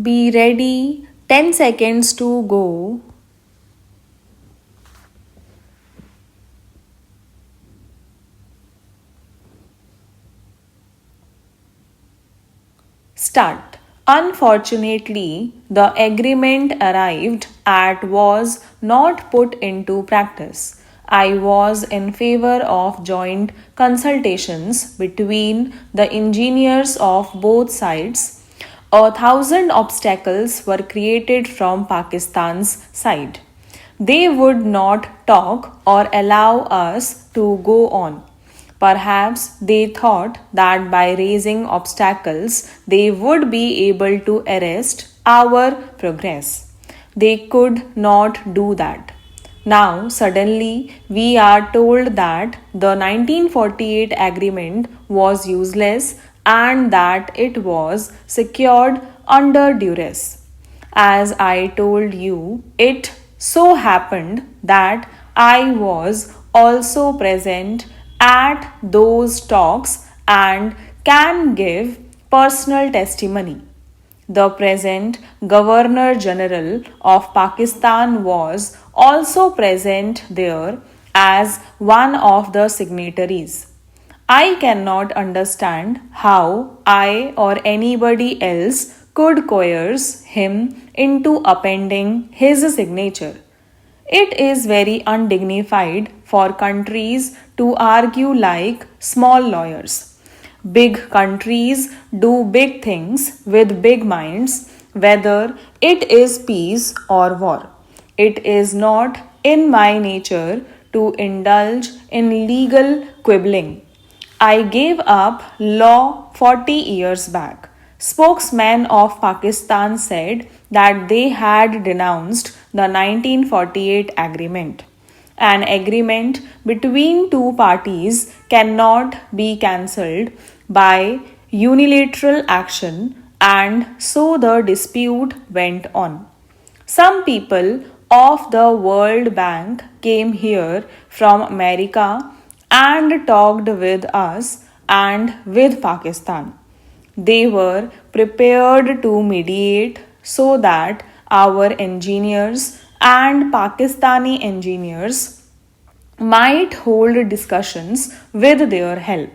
Be ready, 10 seconds to go. Start. Unfortunately, the agreement arrived at was not put into practice. I was in favor of joint consultations between the engineers of both sides. 1,000 obstacles were created from Pakistan's side. They would not talk or allow us to go on. Perhaps they thought that by raising obstacles they would be able to arrest our progress. They could not do that. Now, suddenly, we are told that the 1948 agreement was useless and that it was secured under duress. As I told you, it so happened that I was also present at those talks and can give personal testimony. The present Governor General of Pakistan was also present there as one of the signatories. I cannot understand how I or anybody else could coerce him into appending his signature. It is very undignified for countries to argue like small lawyers. Big countries do big things with big minds, whether it is peace or war. It is not in my nature to indulge in legal quibbling. I gave up law 40 years back. Spokesman of Pakistan said that they had denounced the 1948 agreement. An agreement between two parties cannot be cancelled by unilateral action, and so the dispute went on. Some people of the World Bank came here from America and talked with us and with Pakistan. They were prepared to mediate so that our engineers and Pakistani engineers might hold discussions with their help.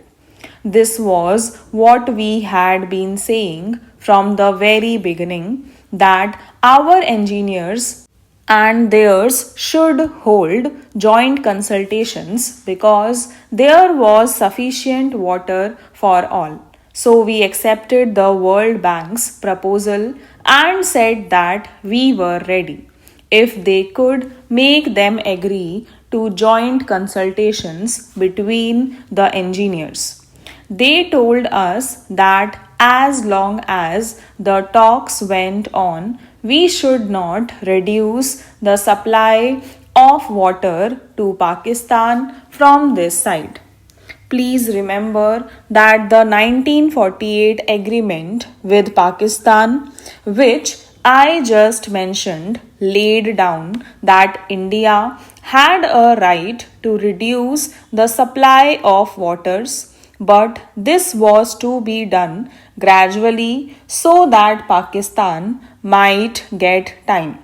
This was what we had been saying from the very beginning, that our engineers and theirs should hold joint consultations because there was sufficient water for all. So we accepted the World Bank's proposal and said that we were ready if they could make them agree to joint consultations between the engineers. They told us that as long as the talks went on, we should not reduce the supply of water to Pakistan from this side. Please remember that the 1948 agreement with Pakistan, which I just mentioned, laid down that India had a right to reduce the supply of waters, but this was to be done gradually so that Pakistan might get time.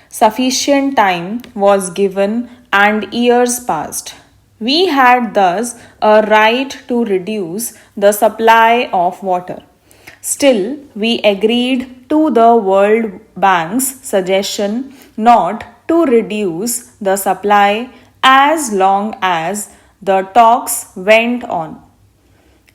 Sufficient time was given and years passed. We had thus a right to reduce the supply of water. Still, we agreed to the World Bank's suggestion not to reduce the supply as long as the talks went on.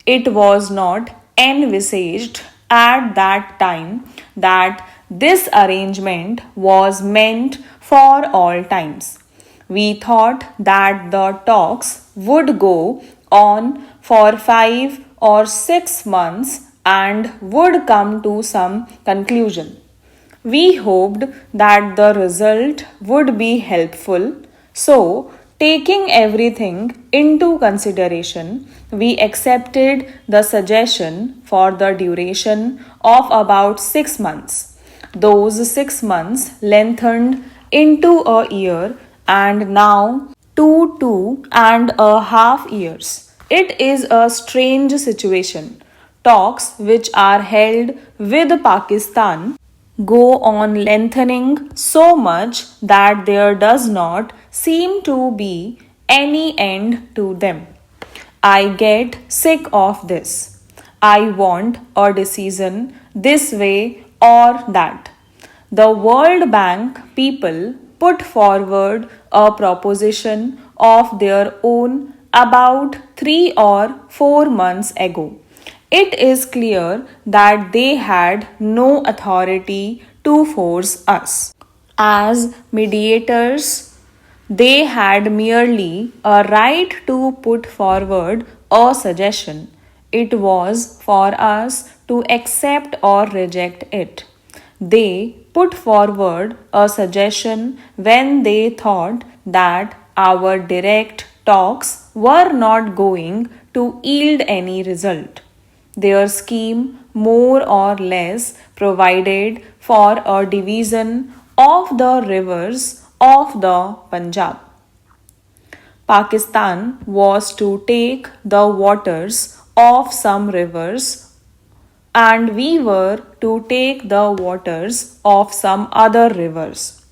It was not envisaged at that time that this arrangement was meant for all times. We thought that the talks would go on for 5 or 6 months and would come to some conclusion. We hoped that the result would be helpful, so taking everything into consideration, we accepted the suggestion for the duration of about 6 months. Those 6 months lengthened into a year and now to 2.5 years. It is a strange situation. Talks which are held with Pakistan go on lengthening so much that there does not seem to be any end to them. I get sick of this. I want a decision this way or that. The World Bank people put forward a proposition of their own about 3 or 4 months ago. It is clear that they had no authority to force us. As mediators, they had merely a right to put forward a suggestion. It was for us to accept or reject it. They put forward a suggestion when they thought that our direct talks were not going to yield any result. Their scheme more or less provided for a division of the rivers of the Punjab. Pakistan was to take the waters of some rivers and we were to take the waters of some other rivers.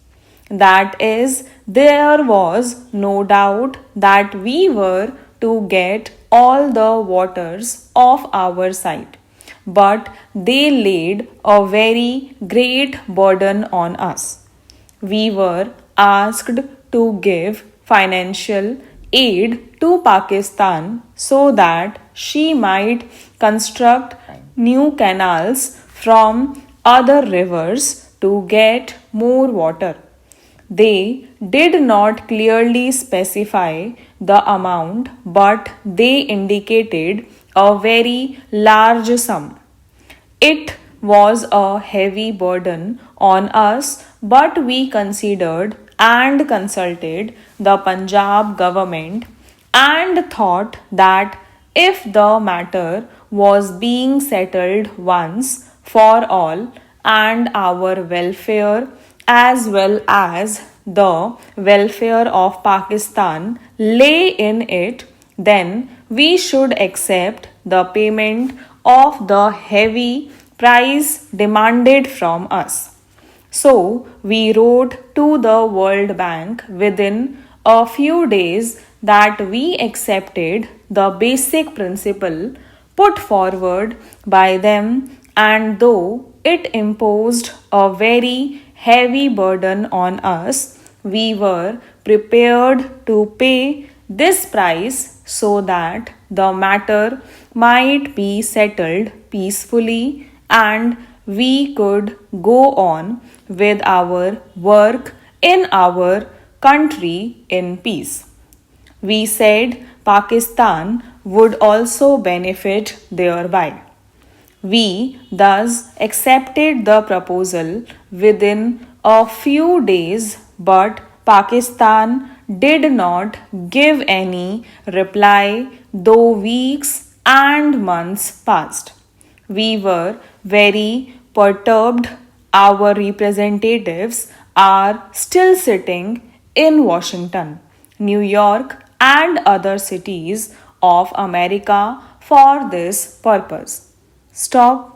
That is, there was no doubt that we were to get all the waters of our side. But they laid a very great burden on us. We were asked to give financial aid to Pakistan so that she might construct new canals from other rivers to get more water. They did not clearly specify the amount, but they indicated a very large sum. It was a heavy burden on us, but we considered and consulted the Punjab government and thought that if the matter was being settled once for all and our welfare as well as the welfare of Pakistan lay in it, then we should accept the payment of the heavy price demanded from us. So we wrote to the World Bank within a few days that we accepted the basic principle put forward by them, and though it imposed a very heavy burden on us, we were prepared to pay this price so that the matter might be settled peacefully and we could go on with our work in our country in peace. We said Pakistan would also benefit thereby. We thus accepted the proposal within a few days, but Pakistan did not give any reply, though weeks and months passed. We were very perturbed. Our representatives are still sitting in Washington, New York, and other cities of America for this purpose. Stop